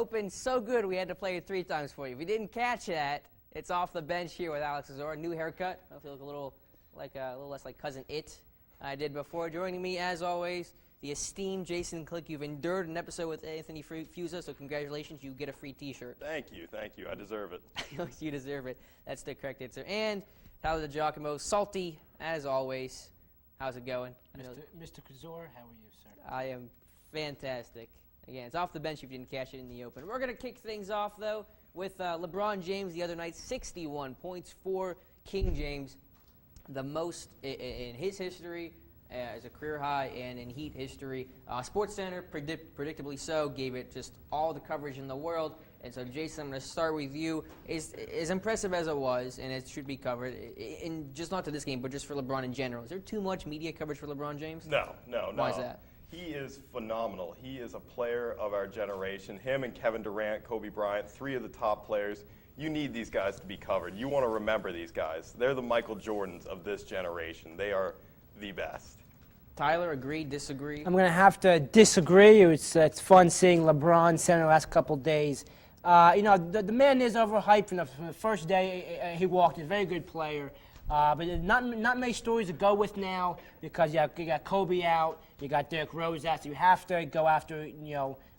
Open so good we had to play it 3 times for you. If you didn't catch that, it's off the bench here with Alex Kozora. New haircut. I feel like a little less like Cousin It I did before. Joining me, as always, the esteemed Jason Klick. You've endured an episode with Anthony Fusa, so congratulations. You get a free T-shirt. Thank you. I deserve it. You deserve it. That's the correct answer. And Tyler DeGiacomo, salty as always. How's it going? Mr. Kozora, how are you, sir? I am fantastic. Again, it's off the bench if you didn't catch it in the open. We're going to kick things off, though, with LeBron James the other night, 61 points for King James, the most in his history as a career high and in Heat history. SportsCenter, predictably so, gave it just all the coverage in the world. And so, Jason, I'm going to start with you. As impressive as it was, and it should be covered, in just not to this game, but just for LeBron in general, is there too much media coverage for LeBron James? No. Why is that? He is phenomenal. He is a player of our generation. Him and Kevin Durant, Kobe Bryant, 3 of the top players. You need these guys to be covered. You want to remember these guys. They're the Michael Jordans of this generation. They are the best. Tyler, agree, disagree? I'm going to have to disagree. It's fun seeing LeBron center the last couple days. The man is overhyped from the first day he walked. He's a very good player. But not many stories to go with now because you got Kobe out, you got Derrick Rose out, so you have to go after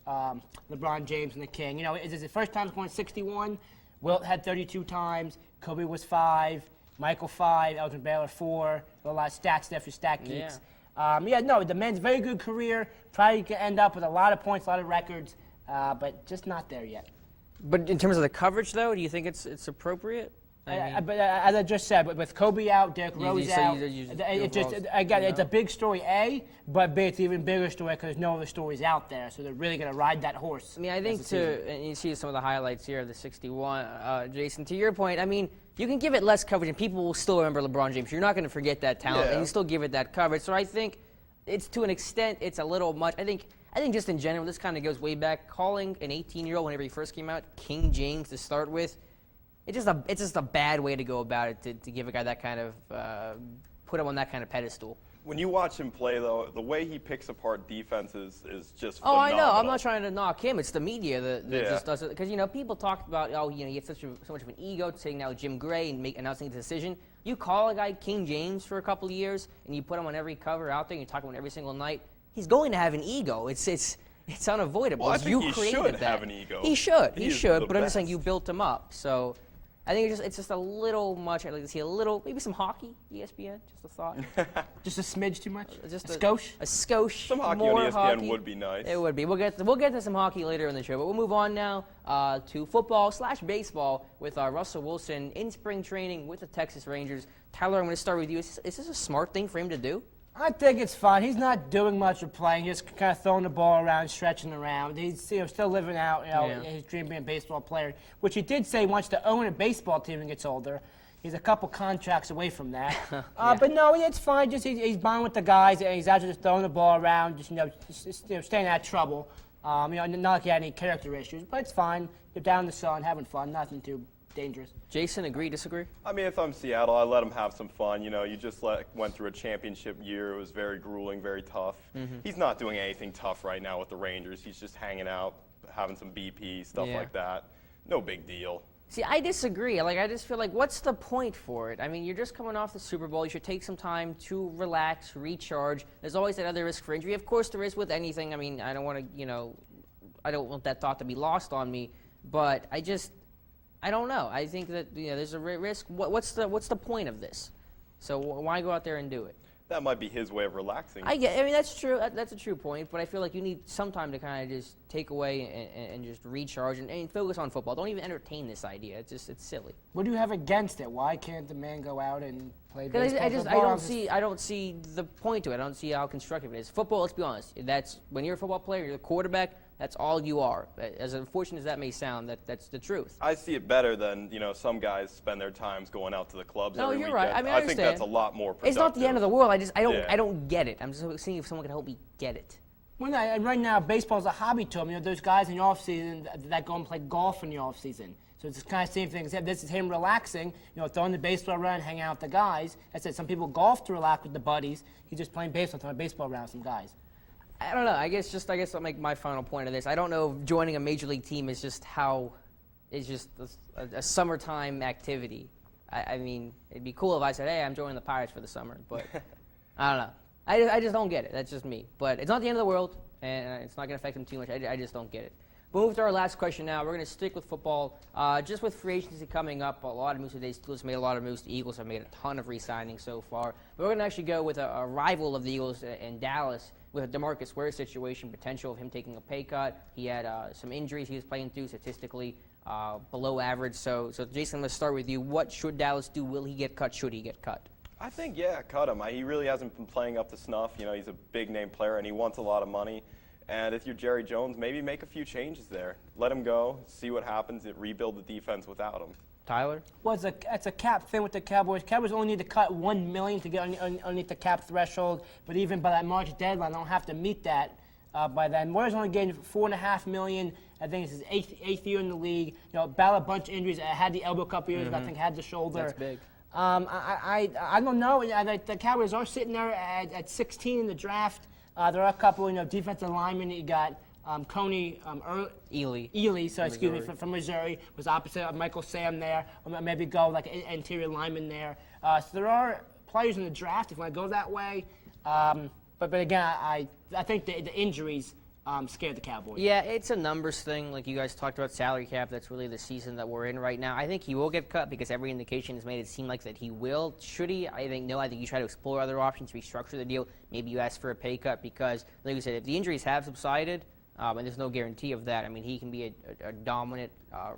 LeBron James and the King. Is this the first time scoring 61? Wilt had 32 times. Kobe was 5. Michael 5. Elgin Baylor 4. A lot of stats there for stat geeks. The man's very good career. Probably could end up with a lot of points, a lot of records, but just not there yet. But in terms of the coverage, though, do you think it's appropriate? But as I just said, with Kobe out, Derrick Rose out, it's a big story, A, but B, it's an even bigger story because there's no other stories out there, so they're really going to ride that horse. I mean, I think and you see some of the highlights here of the 61, Jason, to your point, I mean, you can give it less coverage and people will still remember LeBron James. You're not going to forget that talent, and you still give it that coverage. So I think it's, to an extent, it's a little much. I think just in general, this kind of goes way back. Calling an 18-year-old whenever he first came out King James to start with, it's just a bad way to go about it to give a guy that kind of put him on that kind of pedestal. When you watch him play, though, the way he picks apart defenses is just phenomenal. I know. I'm not trying to knock him. It's the media that just does it. Because, people talk about, he has so much of an ego, saying now Jim Gray and announcing the decision. You call a guy King James for a couple of years, and you put him on every cover out there, and you talk about him every single night, he's going to have an ego. It's unavoidable. Well, I think he should have an ego. He should. But I'm just best. saying you built him up. So I think it's just a little much. I'd like to see maybe some hockey, ESPN, just a thought. Just a smidge too much? Just a skosh? A skosh. Some hockey more on ESPN hockey. would be nice. It would be. We'll get to some hockey later in the show, but we'll move on now to football/baseball with Russell Wilson in spring training with the Texas Rangers. Tyler, I'm going to start with you. Is this a smart thing for him to do? I think it's fine. He's not doing much of playing, just kind of throwing the ball around, stretching around. He's still living out his dream of being a baseball player, which he did say he wants to own a baseball team when he gets older. He's a couple contracts away from that. But no, it's fine. Just he's bonding with the guys, and he's out just throwing the ball around, just staying out of trouble. Not like he had any character issues, but it's fine. You're down in the sun, having fun, nothing too dangerous. Jason, agree, disagree? I mean, if I'm Seattle, I let him have some fun. You just went through a championship year. It was very grueling, very tough. He's not doing anything tough right now with the Rangers. He's just hanging out, having some BP, stuff like that. No big deal. See, I disagree. I just feel like, what's the point for it? I mean, you're just coming off the Super Bowl. You should take some time to relax, recharge. There's always that other risk for injury. Of course, there is with anything. I mean, I don't want to, I don't want that thought to be lost on me. But I don't know. I think that there's a risk. What's the point of this? So why go out there and do it? That might be his way of relaxing. I mean, that's true. That's a true point. But I feel like you need some time to kind of just take away and just recharge and focus on football. Don't even entertain this idea. It's silly. What do you have against it? Why can't the man go out and play baseball? I don't see the point to it. I don't see how constructive it is. Football. Let's be honest. That's when you're a football player, you're the quarterback. That's all you are. As unfortunate as that may sound, that's the truth. I see it better than some guys spend their times going out to the clubs every weekend. Right. I mean, I think that's a lot more productive. It's not the end of the world. I don't get it. I'm just seeing if someone can help me get it. Well, right now, baseball's a hobby to him. Those guys in the off season that go and play golf in the off season. So it's the kind of same thing. This is him relaxing, throwing the baseball around, hanging out with the guys. I said some people golf to relax with the buddies. He's just playing baseball, throwing a baseball around with some guys. I don't know. I guess I'll make my final point of this. I don't know if joining a major league team is just a summertime activity. I mean, it'd be cool if I said, hey, I'm joining the Pirates for the summer, but I don't know. I just don't get it. That's just me. But it's not the end of the world, and it's not going to affect him too much. I just don't get it. We'll move to our last question now. We're going to stick with football. Just with free agency coming up, a lot of moves today. Steelers made a lot of moves. The Eagles have made a ton of re-signings so far. But we're going to actually go with a rival of the Eagles in Dallas with a DeMarcus Ware situation, potential of him taking a pay cut. He had some injuries he was playing through, statistically below average. So Jason, let's start with you. What should Dallas do? Will he get cut? Should he get cut? I think, yeah, cut him. He really hasn't been playing up to snuff. You know, he's a big-name player, and he wants a lot of money. And if you're Jerry Jones, maybe make a few changes there. Let him go, see what happens, and rebuild the defense without him. Tyler? Well, it's a cap thing with the Cowboys. Cowboys only need to cut $1 million to get underneath the cap threshold, but even by that March deadline, they don't have to meet that by then. Warriors only getting $4.5 million. I think it's his eighth year in the league. You know, battled a bunch of injuries. Had the elbow a couple years ago. I think had the shoulder. That's big. I don't know. The Cowboys are sitting there at 16 in the draft. There are a couple, defensive linemen. You got Coney Ely, from Missouri, was opposite of Michael Sam there. Or maybe go like an interior lineman there. So there are players in the draft if you want to go that way. But again, I think the injuries scared the Cowboys. Yeah, it's a numbers thing. Like you guys talked about salary cap. That's really the season that we're in right now. I think he will get cut because every indication has made it seem like that he will. Should he? I think no. I think you try to explore other options, restructure the deal. Maybe you ask for a pay cut because, like you said, if the injuries have subsided, and there's no guarantee of that, I mean, he can be a dominant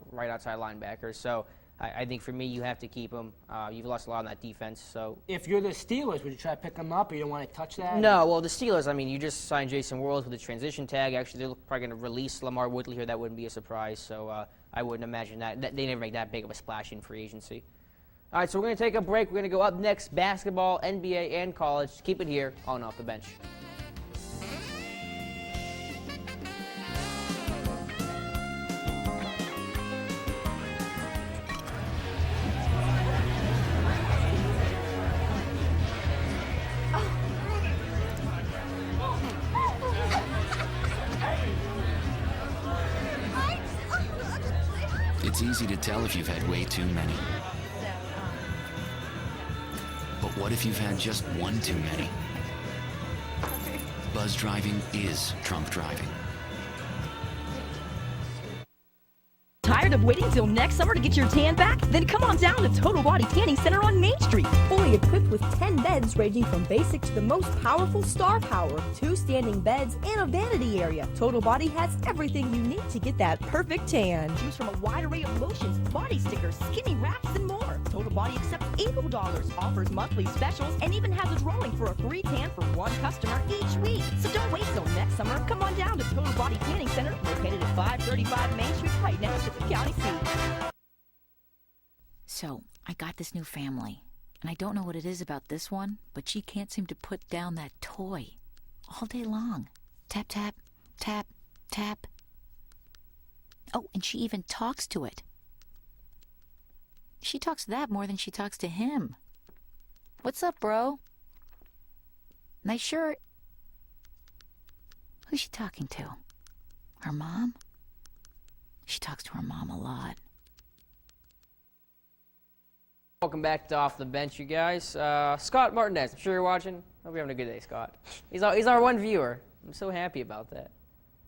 right outside linebacker. So I think for me, you have to keep him. You've lost a lot on that defense. So if you're the Steelers, would you try to pick him up, or you don't want to touch that? No. Well, the Steelers, I mean, you just signed Jason Worlds with a transition tag. Actually, they're probably going to release Lamar Woodley here. That wouldn't be a surprise. So I wouldn't imagine that. They never make that big of a splash in free agency. All right, so we're going to take a break. We're going to go up next, basketball, NBA, and college. Keep it here on Off the Bench. It's easy to tell if you've had way too many. But what if you've had just one too many? Buzz driving is drunk driving. Tired of waiting till next summer to get your tan back? Then come on down to Total Body Tanning Center on Main Street. Fully equipped with 10 beds ranging from basic to the most powerful Star Power, 2 standing beds, and a vanity area. Total Body has everything you need to get that perfect tan. Choose from a wide array of lotions, body stickers, skinny wraps, and more. Total Body accepts $80, offers monthly specials, and even has a drawing for a free tan for one customer each week. So don't wait till next summer. Come on down to Total Body Tanning Center, located at 535 Main Street, right next to the county seat. So, I got this new family, and I don't know what it is about this one, but she can't seem to put down that toy all day long. Tap, tap, tap, tap. Oh, and she even talks to it. She talks to that more than she talks to him. What's up, bro? Nice shirt. Who's she talking to? Her mom? She talks to her mom a lot. Welcome back to Off the Bench, you guys. Scott Martinez, I'm sure you're watching. Hope you're having a good day, Scott. He's our one viewer. I'm so happy about that.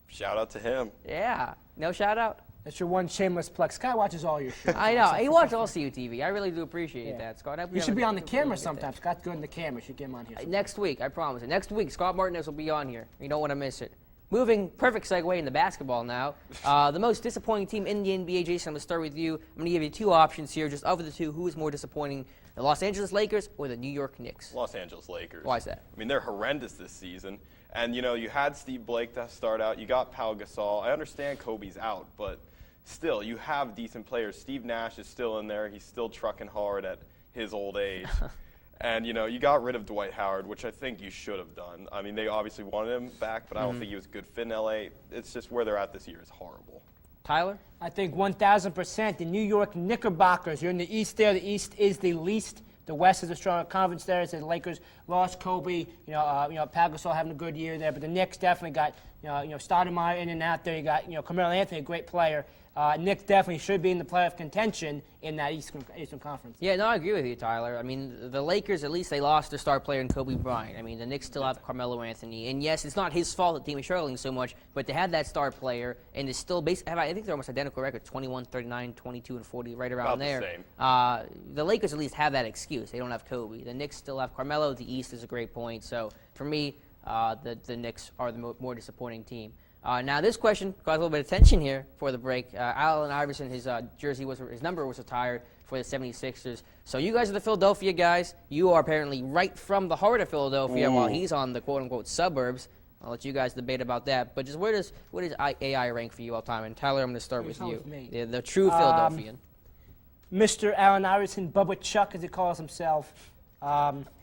Shout out to him. Yeah. No shout out? That's your one shameless plug. Scott watches all your shows. I know. He watches all CUTV. I really do appreciate that, Scott. You should be on the camera sometimes. Scott's good on the camera. You should get him on here. Next week, I promise it. Next week, Scott Martinez will be on here. You don't want to miss it. Moving, perfect segue into basketball now. The most disappointing team in the NBA, Jason, I'm going to start with you. I'm going to give you 2 options here. Just of the 2, who is more disappointing, the Los Angeles Lakers or the New York Knicks? Los Angeles Lakers. Why is that? I mean, they're horrendous this season. And, you had Steve Blake to start out. You got Pau Gasol. I understand Kobe's out, but still, you have decent players. Steve Nash is still in there. He's still trucking hard at his old age. And, you got rid of Dwight Howard, which I think you should have done. I mean, they obviously wanted him back, but I don't think he was a good fit in L.A. It's just where they're at this year is horrible. Tyler? I think 1,000%. The New York Knickerbockers. You're in the East there. The East is the least the West is a stronger conference there. It's the Lakers lost Kobe. Pau Gasol having a good year there, but the Knicks definitely got Stoudemire in and out there. You got Carmelo Anthony, a great player. Knicks definitely should be in the playoff contention in that Eastern Conference. Yeah, no, I agree with you, Tyler. I mean, the Lakers, at least they lost their star player in Kobe Bryant. I mean, the Knicks still have Carmelo Anthony. And yes, it's not his fault the team is struggling so much, but they had that star player, and it's still I think they're almost identical record, 21, 39, 22, and 40, right around About there. the same. The Lakers at least have that excuse. They don't have Kobe. The Knicks still have Carmelo. The East is a great point. So, for me, the Knicks are the more disappointing team. Now, this question caused a little bit of tension here for the break. Allen Iverson, his number was retired for the 76ers. So you guys are the Philadelphia guys. You are apparently right from the heart of Philadelphia while he's on the quote-unquote suburbs. I'll let you guys debate about that. But just where does AI rank for you all time? And Tyler, I'm going to start with you. The true Philadelphian. Mr. Allen Iverson, Bubba Chuck as he calls himself,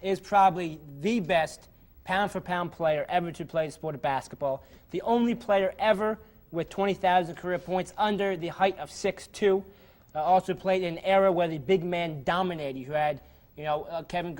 is probably the best pound-for-pound player ever to play the sport of basketball. The only player ever with 20,000 career points under the height of 6'2". Also played in an era where the big man dominated. You had, Kevin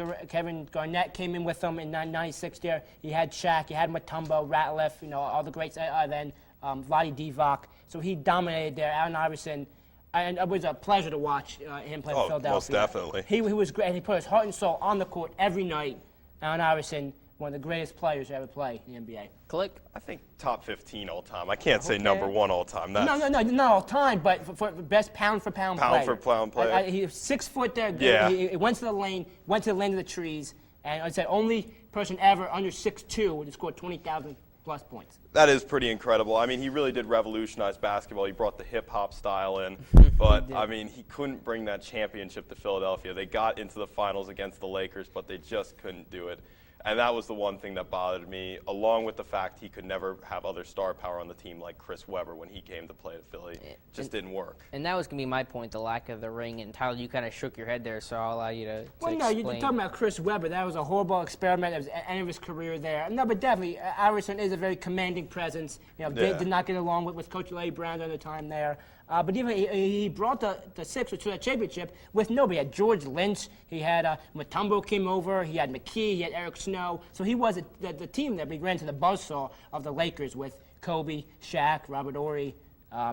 Garnett came in with him in 96 there. He had Shaq, he had Mutombo, Ratliff, all the greats then, Vlade Divac. So he dominated there. Allen Iverson, and it was a pleasure to watch him play for Philadelphia. Most definitely. He was great, and he put his heart and soul on the court every night. Allen Iverson, one of the greatest players to ever play in the NBA. Klick? I think top 15 all time. I can't say number one all time. No, not all time, but for best pound-for-pound player. Pound-for-pound player. He was 6 foot there. Yeah. He went to the lane, went to the lane of the trees, and I said only person ever under 6'2" would have scored 20,000 plus points. That is pretty incredible. I mean, he really did revolutionize basketball. He brought the hip-hop style in. But, I mean, he couldn't bring that championship to Philadelphia. They got into the finals against the Lakers, but they just couldn't do it. And that was the one thing that bothered me, along with the fact he could never have other star power on the team like Chris Webber when he came to play at Philly. Just didn't work. And that was going to be my point, the lack of the ring. And Tyler, you kind of shook your head there, so I'll allow you to Well, no, explain. you're talking about Chris Webber. That was a horrible experiment. That was the end of his career there. No, but definitely, Iverson is a very commanding presence. Did not get along with Coach Larry Brown at the time there. But even he brought the Sixers to that championship with nobody. He had George Lynch. He had Mutombo came over. He had McKee. He had Eric Snow. So he was the team that we ran to the buzzsaw of the Lakers with Kobe, Shaq, Robert Horry,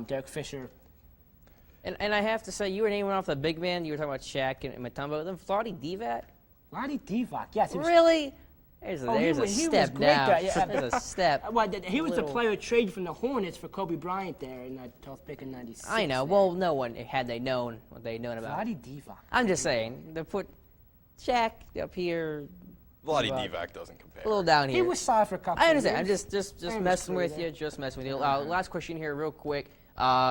Derek Fisher. And I have to say, you were naming off the big man. You were talking about Shaq and Mutombo. Then Vlade Divac? Vlade Divac, yes. Really? There's a he step was great down. guy. Yeah. There's a step. He was the player traded from the Hornets for Kobe Bryant there in that 12th pick in 96. I know. Well, no one, had they known what they'd known about. Vlade Divac. I'm just saying, to put Shaq up here. Vlade Divac doesn't compare. A little down here. He was solid for a couple I understand. I'm years. just messing with you. Just messing with you. Last question here, real quick.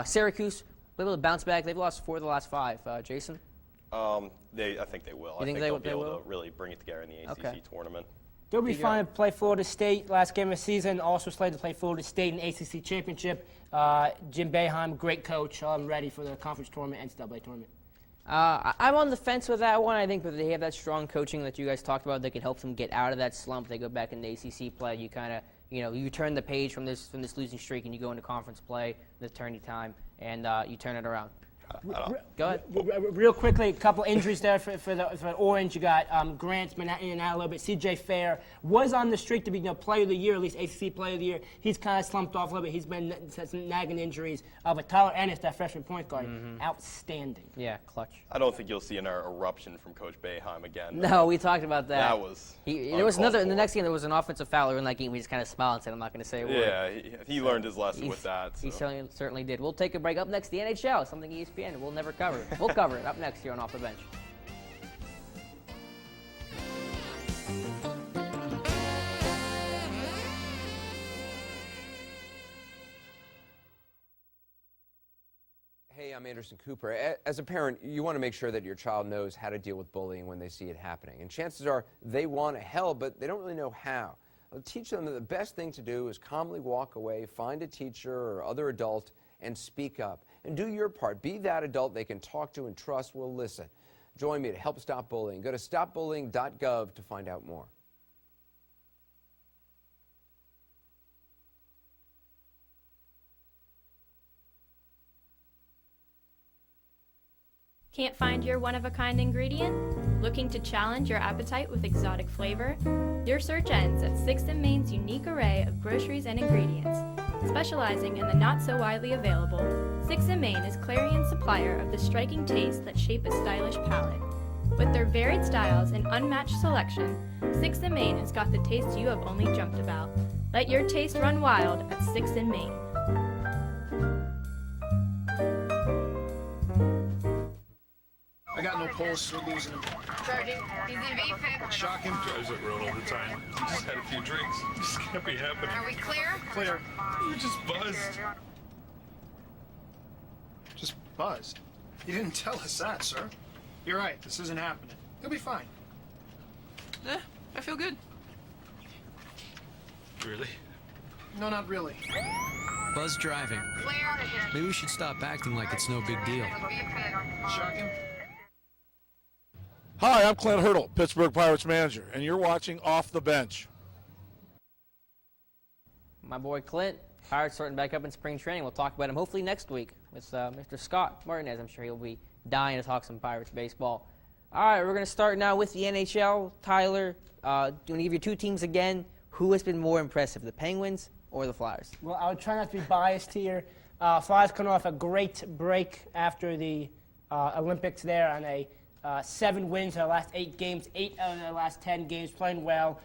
Syracuse, able to bounce back. They've lost 4 of the last 5. Jason? I think they will. You think they'll they be able will? to really bring it together in the ACC tournament. They'll be fine to play Florida State last game of the season. Also slated to play Florida State in ACC championship. Jim Boeheim, great coach. I'm ready for the conference tournament, NCAA tournament. I'm on the fence with that one. I think that they have that strong coaching that you guys talked about that can help them get out of that slump. They go back into ACC play. You kind of, you turn the page from this losing streak and you go into conference play, the tourney time, and you turn it around. Go ahead. Real quickly, a couple injuries there for Orange. You got Grant's been in and out a little bit. C.J. Fair was on the streak to be Player of the Year, at least ACC Player of the Year. He's kind of slumped off a little bit. He's been had some nagging injuries. But Tyler Ennis, that freshman point guard, outstanding. Yeah, clutch. I don't think you'll see another eruption from Coach Boeheim again. No, we talked about that. That was there was another. In the next game, there was an offensive foul in that game. We just kind of smiled and said, "I'm not going to say a word." Yeah, he learned his lesson with that. So. He certainly did. We'll take a break. Up next, the NHL, something ESPN will never cover. We'll cover it up next here on Off the Bench. Hey, I'm Anderson Cooper. As a parent, you want to make sure that your child knows how to deal with bullying when they see it happening. And chances are they want to help, but they don't really know how. I'll teach them that the best thing to do is calmly walk away, find a teacher or other adult, and speak up. And do your part. Be that adult they can talk to and trust will listen. Join me to help stop bullying. Go to stopbullying.gov to find out more. Can't find your one-of-a-kind ingredient? Looking to challenge your appetite with exotic flavor? Your search ends at 6th and Main's unique array of groceries and ingredients. Specializing in the not-so-widely available, 6th and Main is Clarion's supplier of the striking tastes that shape a stylish palate. With their varied styles and unmatched selection, 6th and Main has got the taste you have only dreamt about. Let your taste run wild at 6th and Main. I got no pulse. We're losing him. Charging. He's in V-Fit. Shock him. Drives it road all the time. He just had a few drinks. This can't be happening. Are we clear? Clear. You just buzzed. Just buzzed. You didn't tell us that, sir. You're right. This isn't happening. He'll be fine. I feel good. Really? No, not really. Buzz driving. Clear. Maybe we should stop acting like it's no big deal. Shock him. Hi, I'm Clint Hurdle, Pittsburgh Pirates manager, and you're watching Off the Bench. My boy Clint, Pirates starting back up in spring training. We'll talk about him hopefully next week with Mr. Scott Martinez. I'm sure he'll be dying to talk some Pirates baseball. All right, we're going to start now with the NHL. Tyler, do you want to give your two teams again? Who has been more impressive, the Penguins or the Flyers? Well, I would try not to be biased here. Flyers coming off a great break after the Olympics there on a 7 wins in the last 8 games, 8 out of the last 10 games, playing well.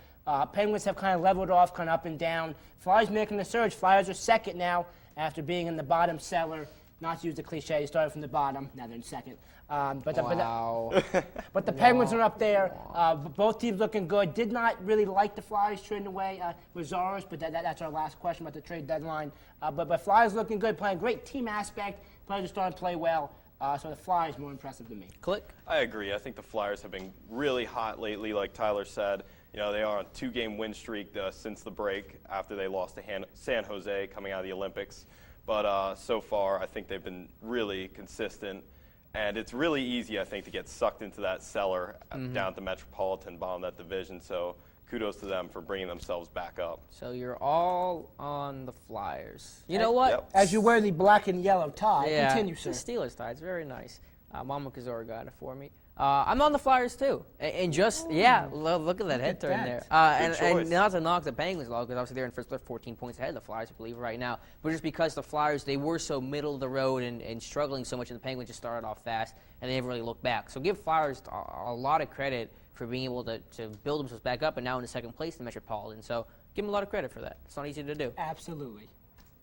Penguins have kind of leveled off, kind of up and down. Flyers making the surge. Flyers are second now after being in the bottom cellar. Not to use the cliche, they started from the bottom, now they're in second. But the Penguins are up there. Both teams looking good. Did not really like the Flyers trading away Kozora, but that's our last question about the trade deadline. But Flyers looking good, playing great team aspect. Players are starting to play well. So the Flyers more impressive than me. Klick? I agree. I think the Flyers have been really hot lately, like Tyler said. You know, they are on a 2-game win streak since the break after they lost to San Jose coming out of the Olympics. But so far, I think they've been really consistent. And it's really easy, I think, to get sucked into that cellar down at the Metropolitan, bottom of that division. So kudos to them for bringing themselves back up. So you're all on the Flyers. You know what? Yep. As you wear the black and yellow tie, Yeah, continue, it's sir. a Steelers tie. It's very nice. Mama Kozora got it for me. I'm on the Flyers too, and just look at that head turn there. And not to knock the Penguins, because obviously they're in first, they're 14 points ahead of the Flyers, I believe, right now. But just because the Flyers, they were so middle of the road and struggling so much, and the Penguins just started off fast and they never really looked back. So give Flyers a lot of credit for being able to build themselves back up, and now in the second place in the Metropolitan. So give them a lot of credit for that. It's not easy to do. Absolutely.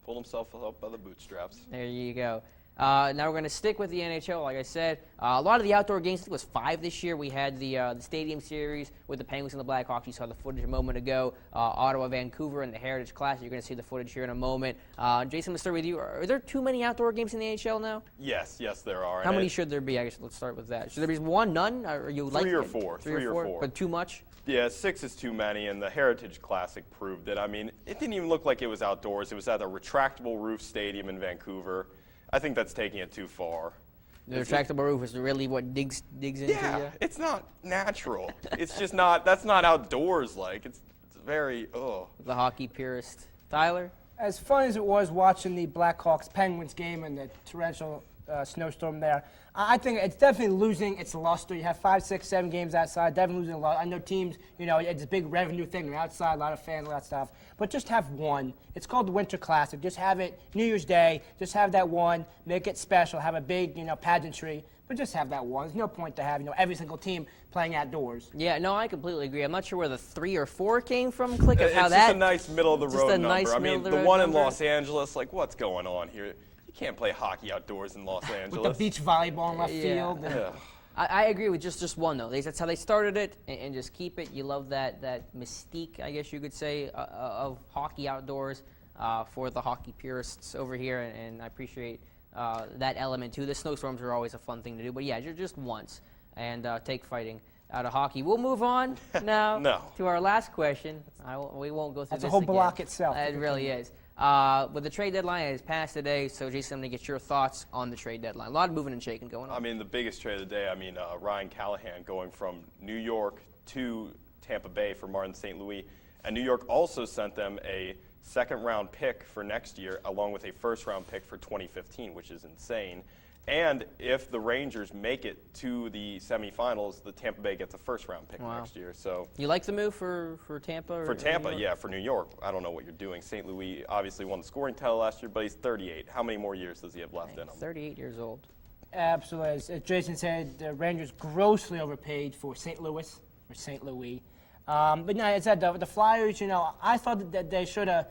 Pulled himself up by the bootstraps. There you go. Now we're going to stick with the NHL, like I said. A lot of the outdoor games, I think it was 5 this year. We had the Stadium Series with the Penguins and the Blackhawks. You saw the footage a moment ago. Ottawa, Vancouver, and the Heritage Classic. You're going to see the footage here in a moment. Jason, let's start with you. Are there too many outdoor games in the NHL now? Yes, there are. How many should there be? I guess let's start with that. Should there be one, none? Or you like 3 or 4. 3 or 4, but too much? Yeah, 6 is too many, and the Heritage Classic proved it. I mean, it didn't even look like it was outdoors. It was at a retractable roof stadium in Vancouver. I think that's taking it too far. The retractable roof is really what digs into you? Yeah, it's not natural. It's just not, that's not outdoors like. It's very, The hockey purist. Tyler? As fun as it was watching the Blackhawks-Penguins game and the torrential snowstorm there, I think it's definitely losing its luster. You have 5, 6, 7 games outside, definitely losing a lot. I know teams, it's a big revenue thing. They're outside, a lot of fans, all that stuff. But just have one. It's called the Winter Classic. Just have it New Year's Day. Just have that one. Make it special. Have a big, pageantry. But just have that one. There's no point to have, every single team playing outdoors. Yeah, no, I completely agree. I'm not sure where the 3 or 4 came from, Klick, of how it's that. just a nice middle-of-the-road number. Nice I mean, the one in Los Angeles, like, what's going on here? You can't play hockey outdoors in Los Angeles. With the beach volleyball in left field. Yeah. I agree with just one, though. That's how they started it, and just keep it. You love that mystique, I guess you could say, of hockey outdoors for the hockey purists over here, and I appreciate that element, too. The snowstorms are always a fun thing to do, but yeah, just once, and take fighting out of hockey. We'll move on now to our last question. We won't go through this That's a whole again. block itself. It really is. But the trade deadline has passed today, so Jason, I'm going to get your thoughts on the trade deadline. A lot of moving and shaking going on. I mean, the biggest trade of the day, Ryan Callahan going from New York to Tampa Bay for Martin St. Louis. And New York also sent them a second-round pick for next year, along with a first-round pick for 2015, which is insane. And if the Rangers make it to the semifinals, the Tampa Bay gets a first-round pick next year. So you like the move for Tampa? For Tampa, yeah. For New York, I don't know what you're doing. St. Louis obviously won the scoring title last year, but he's 38. How many more years does he have left in him? 38 years old. Absolutely. As Jason said, the Rangers grossly overpaid for St. Louis. But no, as I said, the Flyers, I thought that they should have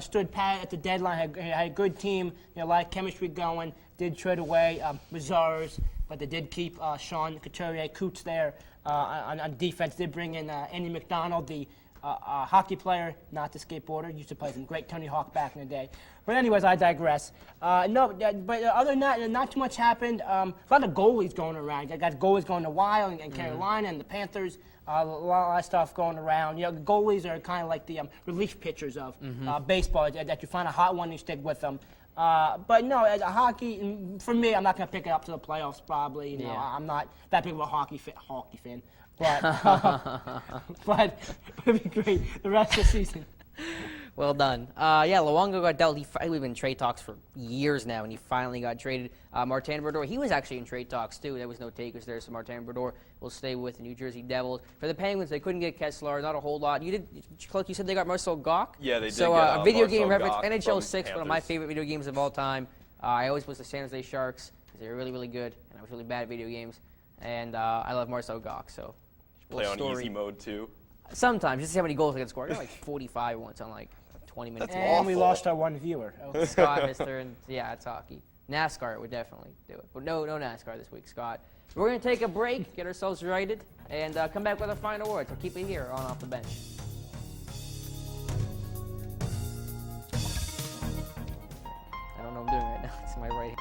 stood pat at the deadline, had a good team, a lot of chemistry going, did trade away reserves, but they did keep Sean Couturier, Coots there on defense. Did bring in Andy McDonald, the hockey player, not the skateboarder. Used to play some great Tony Hawk back in the day. But anyways, I digress. But other than that, not too much happened. A lot of goalies going around. I got goalies going to Wild and Carolina and the Panthers. A lot of stuff going around. Goalies are kind of like the relief pitchers of baseball. That you find a hot one, you stick with them. But no, hockey, for me, I'm not going to pick it up to the playoffs probably. I'm not that big of a hockey fan. But it'd be great the rest of the season. Well done. Luongo got dealt. We've been in trade talks for years now, and he finally got traded. Martin Brodeur, he was actually in trade talks too. There was no takers there, so Martin Brodeur will stay with the New Jersey Devils. For the Penguins, they couldn't get Kessler, not a whole lot. You said they got Marcel Goc? Yeah, they did. So get, a video Marcel game reference, Goc NHL 6, Panthers. one of my favorite video games of all time. I always was the San Jose Sharks because they were really, really good, and I was really bad at video games. And I love Marcel Goc, so. Play on easy mode too? Sometimes, just to see how many goals I can score. I got like 45 once on like 20 minutes. That's and awful. we lost our one viewer. Scott, Mr. And yeah, it's hockey. NASCAR would definitely do it. But no NASCAR this week, Scott. We're going to take a break, get ourselves righted, and come back with our final words. So keep it here on Off the Bench. I don't know what I'm doing right now. It's my right hand.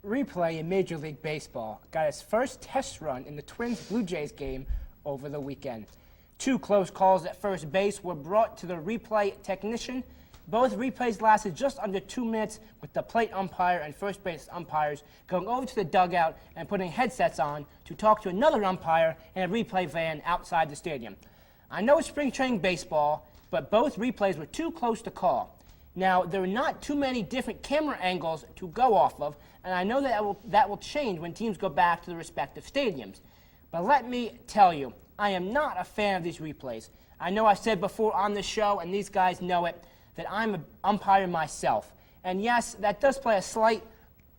Replay in Major League Baseball got its first test run in the Twins-Blue Jays game over the weekend. 2 close calls at first base were brought to the replay technician. Both replays lasted just under 2 minutes, with the plate umpire and first base umpires going over to the dugout and putting headsets on to talk to another umpire in a replay van outside the stadium. I know it's spring training baseball, but both replays were too close to call. Now, there are not too many different camera angles to go off of, and I know that will change when teams go back to the respective stadiums. But let me tell you, I am not a fan of these replays. I know I said before on the show, and these guys know it, that I'm an umpire myself. And yes, that does play a slight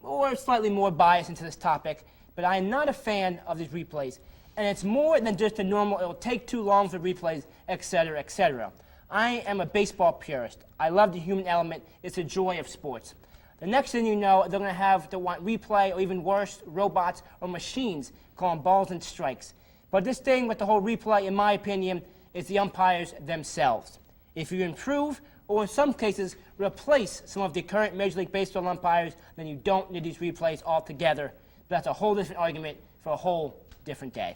or slightly more bias into this topic, but I am not a fan of these replays. And it's more than just a normal, it'll take too long for replays, etc., etc. I am a baseball purist. I love the human element. It's a joy of sports. The next thing you know, they're going to have to want replay, or even worse, robots or machines calling balls and strikes. But this thing with the whole replay, in my opinion, is the umpires themselves. If you improve, or in some cases, replace some of the current Major League Baseball umpires, then you don't need these replays altogether. But that's a whole different argument for a whole different day.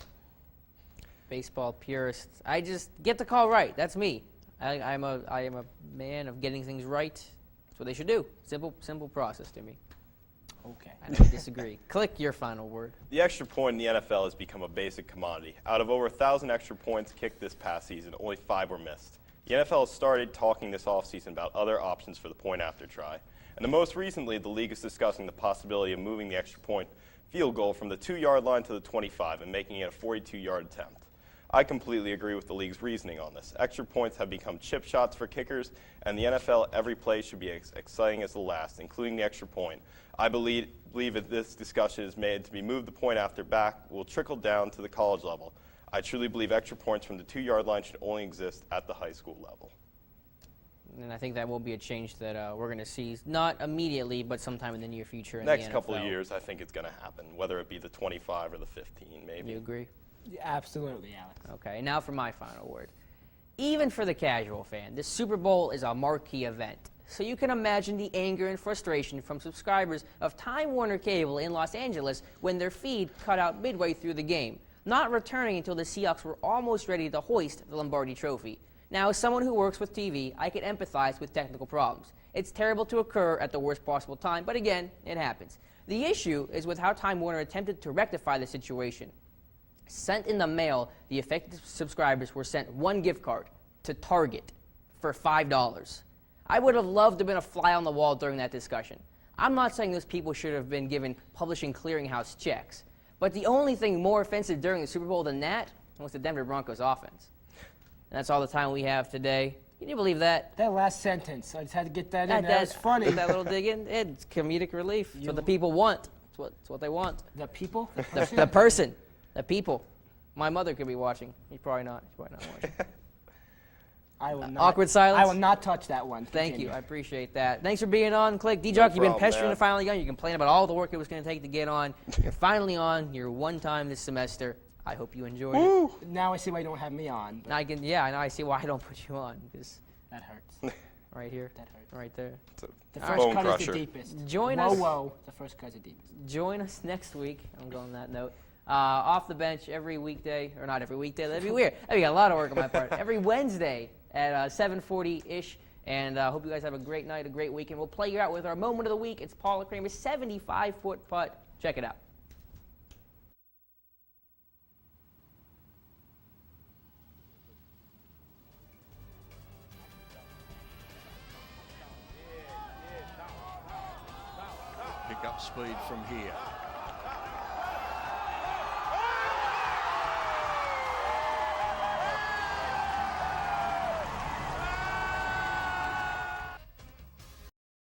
Baseball purists. I just get the call right. That's me. I am a man of getting things right. That's what they should do. Simple process to me. Okay. I don't disagree. Klick, your final word. The extra point in the NFL has become a basic commodity. Out of over 1,000 extra points kicked this past season, only 5 were missed. The NFL has started talking this offseason about other options for the point after try. And the most recently, the league is discussing the possibility of moving the extra point field goal from the 2-yard line to the 25 and making it a 42-yard attempt. I completely agree with the league's reasoning on this. Extra points have become chip shots for kickers, and the NFL, every play should be as exciting as the last, including the extra point. I believe if this discussion is made to be moved the point after back will trickle down to the college level. I truly believe extra points from the 2-yard line should only exist at the high school level. And I think that will be a change that we're going to see, not immediately, but sometime in the near future. In Next the couple of NFL. years, I think it's going to happen, whether it be the 25 or the 15, maybe. You agree? Yeah, absolutely, Alex. Okay, now for my final word. Even for the casual fan, this Super Bowl is a marquee event. So you can imagine the anger and frustration from subscribers of Time Warner Cable in Los Angeles when their feed cut out midway through the game, not returning until the Seahawks were almost ready to hoist the Lombardi Trophy. Now, as someone who works with TV, I can empathize with technical problems. It's terrible to occur at the worst possible time, but again, it happens. The issue is with how Time Warner attempted to rectify the situation. Sent in the mail, the affected subscribers were sent one gift card to Target for $5. I would have loved to have been a fly on the wall during that discussion. I'm not saying those people should have been given publishing clearinghouse checks, but the only thing more offensive during the Super Bowl than that was the Denver Broncos offense. And that's all the time we have today. Can you believe that? That last sentence, I just had to get that in. That was funny. That little dig in, it's comedic relief. It's what the people want. It's what they want. The people? The person. The people. My mother could be watching. He's probably not. She's probably not watching. I will not. Awkward silence? I will not touch that one. Thank Continue. you. I appreciate that. Thanks for being on, Klick. D-Jock, you've been problem, pestering man. to finally go. You complain about all the work it was going to take to get on. You're finally on. You're one time this semester. I hope you enjoyed it. Now I see why you don't have me on. Now now I see why I don't put you on. Because That hurts. right here. That hurts. Right there. The All first right. cut Bone is the crusher. deepest. Join whoa, us. Whoa, the first cut is the deepest. Join us next week. I'm going on that note. Off the bench every weekday, or not every weekday. That'd be weird. That'd be a lot of work on my part. Every Wednesday at 7:40-ish. And I hope you guys have a great night, a great weekend. We'll play you out with our moment of the week. It's Paula Kramer's 75-foot putt. Check it out. Pick up speed from here.